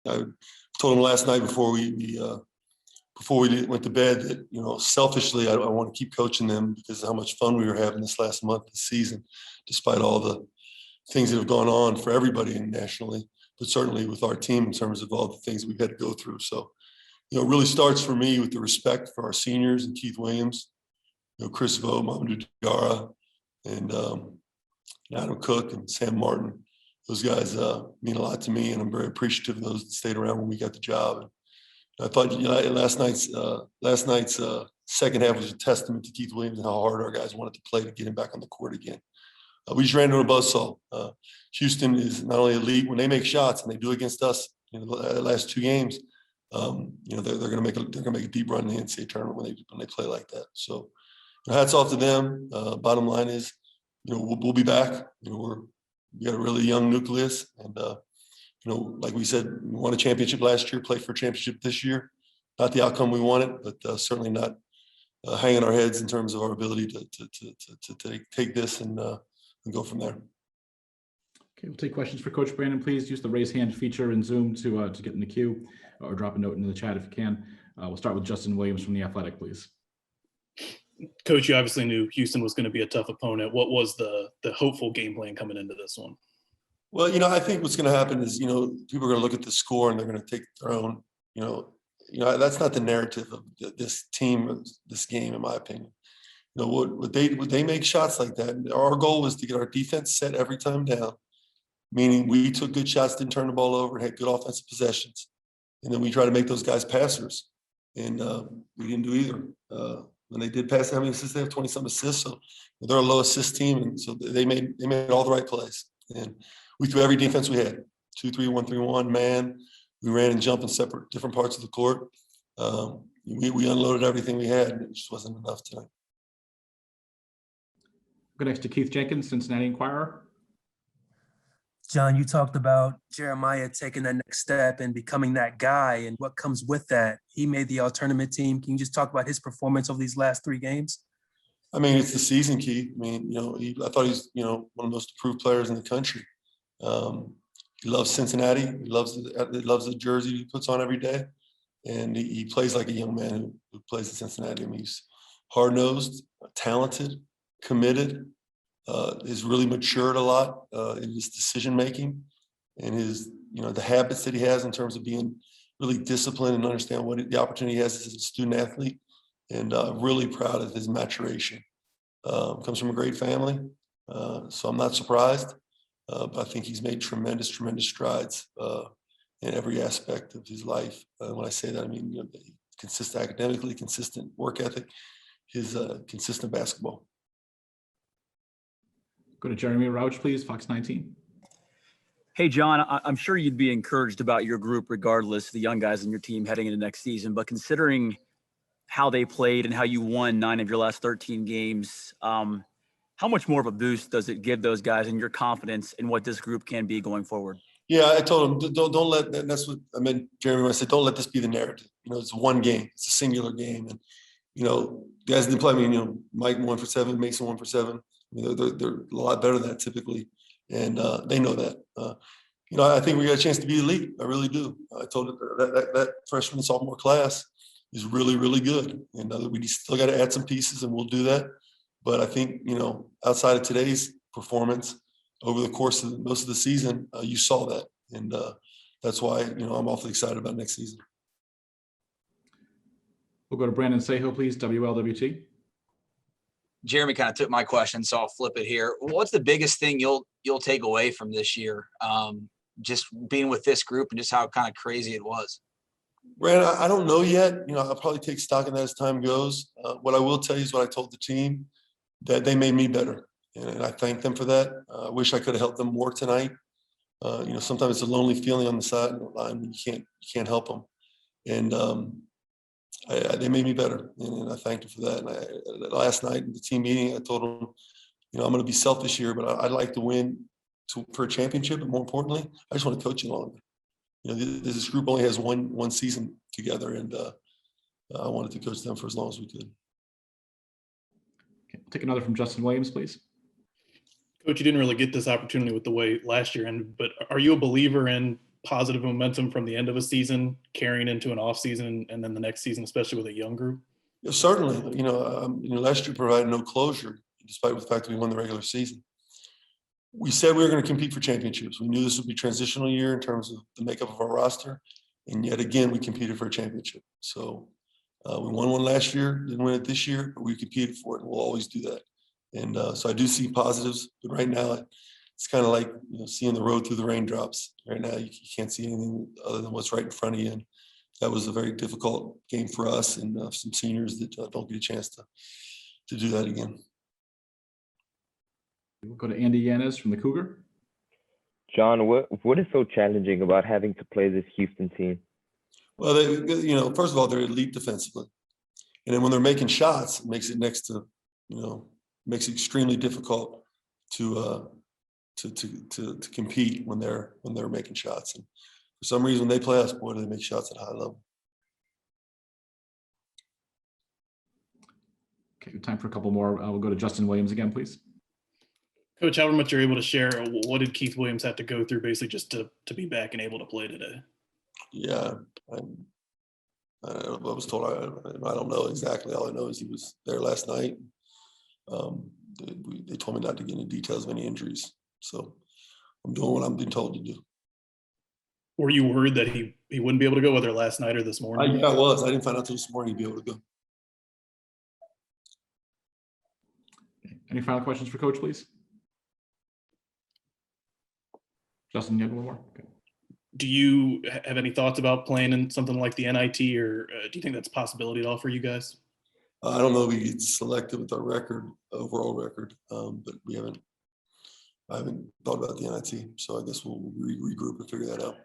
I told him last night before we went to bed that, selfishly, I want to keep coaching them because of how much fun we were having this last month of the season, despite all the things that have gone on for everybody nationally, but certainly with our team in terms of all the things we've had to go through. So, it really starts for me with the respect for our seniors and Keith Williams, Chris Vo, Mamadou Diarra, and Adam Cook and Sam Martin. Those guys mean a lot to me, and I'm very appreciative of those that stayed around when we got the job. And I thought last night's second half was a testament to Keith Williams and how hard our guys wanted to play to get him back on the court again. We just ran into a buzzsaw. Houston is not only elite when they make shots, and they do against us in the last two games. They're going to make a deep run in the NCAA tournament when they play like that. So, hats off to them. Bottom line is, we'll be back. We got a really young nucleus, and like we said, we won a championship last year. Play for a championship this year. Not the outcome we wanted, but certainly not hanging our heads in terms of our ability to take this and go from there. Okay, we'll take questions for Coach Brannen. Please use the raise hand feature in Zoom to get in the queue, or drop a note into the chat if you can. We'll start with Justin Williams from The Athletic, please. Coach, you obviously knew Houston was going to be a tough opponent. What was the hopeful game plan coming into this one? Well, I think what's going to happen is, people are going to look at the score and they're going to take their own, that's not the narrative of this team, this game, in my opinion. What they make shots like that. Our goal was to get our defense set every time down, meaning we took good shots, didn't turn the ball over, and had good offensive possessions. And then we try to make those guys passers. And we didn't do either. When they did pass, how many assists? They have 20-some assists. So they're a low assist team. And so they made all the right plays. And we threw every defense we had. 2-3-1-3-1, man. We ran and jumped in different parts of the court. We unloaded everything we had, and it just wasn't enough tonight. Go next to Keith Jenkins, Cincinnati Enquirer. John, you talked about Jeremiah taking that next step and becoming that guy and what comes with that. He made the all-tournament team. Can you just talk about his performance over these last three games? I mean, it's the season, Keith. I mean, I thought he's, one of the most improved players in the country. He loves Cincinnati. He loves the jersey he puts on every day. And he plays like a young man who plays in Cincinnati. I mean, he's hard-nosed, talented, committed. Has really matured a lot in his decision making and his, the habits that he has in terms of being really disciplined and understand what the opportunity he has as a student athlete. And really proud of his maturation. Comes from a great family, so I'm not surprised. But I think he's made tremendous strides in every aspect of his life. When I say that, I mean consistent academically, consistent work ethic, his consistent basketball. Go to Jeremy Rauch, please, Fox 19. Hey, John, I'm sure you'd be encouraged about your group regardless, the young guys in your team heading into next season. But considering how they played and how you won 9 of your last 13 games, how much more of a boost does it give those guys and your confidence in what this group can be going forward? Yeah, I told him, don't let, that's what I meant, Jeremy, when I said, don't let this be the narrative. It's one game. It's a singular game. And, guys didn't play. I mean, Mike 1 for 7, Mason 1 for 7. They're a lot better than that typically, and they know that. I think we got a chance to be elite. I really do. I told it that freshman and sophomore class is really good, and we still got to add some pieces, and we'll do that. But I think outside of today's performance, over the course of most of the season, you saw that, and that's why I'm awfully excited about next season. We'll go to Brandon Seho, please. WLWT. Jeremy kind of took my question, so I'll flip it here. What's the biggest thing you'll take away from this year? Just being with this group and just how kind of crazy it was. Brandon, I don't know yet. I'll probably take stock in that as time goes. What I will tell you is what I told the team, that they made me better, and I thank them for that. I wish I could have helped them more tonight. Sometimes it's a lonely feeling on the sideline when you can't help them, and they made me better, and I thanked them for that. And last night in the team meeting, I told them, I'm going to be selfish here, but I'd like to win for a championship, but more importantly, I just want to coach you longer. This group only has one season together, and I wanted to coach them for as long as we could. Okay, take another from Justin Williams, please. Coach, you didn't really get this opportunity with the way last year ended, but are you a believer in positive momentum from the end of a season carrying into an off season and then the next season, especially with a young group? Yeah, certainly. Last year provided no closure, despite the fact that we won the regular season. We said we were going to compete for championships. We knew this would be a transitional year in terms of the makeup of our roster. And yet again, we competed for a championship. So we won one last year, didn't win it this year, but we competed for it, and we'll always do that. And so I do see positives, but right now it's kind of like seeing the road through the raindrops. Right now, you can't see anything other than what's right in front of you. And that was a very difficult game for us and some seniors that don't get a chance to do that again. We'll go to Andy Yanez from the Cougar. John, what is so challenging about having to play this Houston team? Well, first of all, they're elite defensively, and then when they're making shots, it makes it makes it extremely difficult to compete when they're making shots. And for some reason, when they play us, boy, do they make shots at a high level. Okay, time for a couple more. We'll go to Justin Williams again, please. Coach, however much you're able to share, what did Keith Williams have to go through basically just to be back and able to play today? Yeah, I was told I don't know exactly. All I know is he was there last night. They told me not to get into details of any injuries, so I'm doing what I'm being told to do. Were you worried that he wouldn't be able to go, whether last night or this morning? I was. I didn't find out until this morning he'd be able to go. Any final questions for Coach, please? Justin, you had one more? Okay. Do you have any thoughts about playing in something like the NIT, or do you think that's a possibility at all for you guys? I don't know if we get selected with our overall record, but I haven't thought about the NIT, so I guess we'll regroup and figure that out.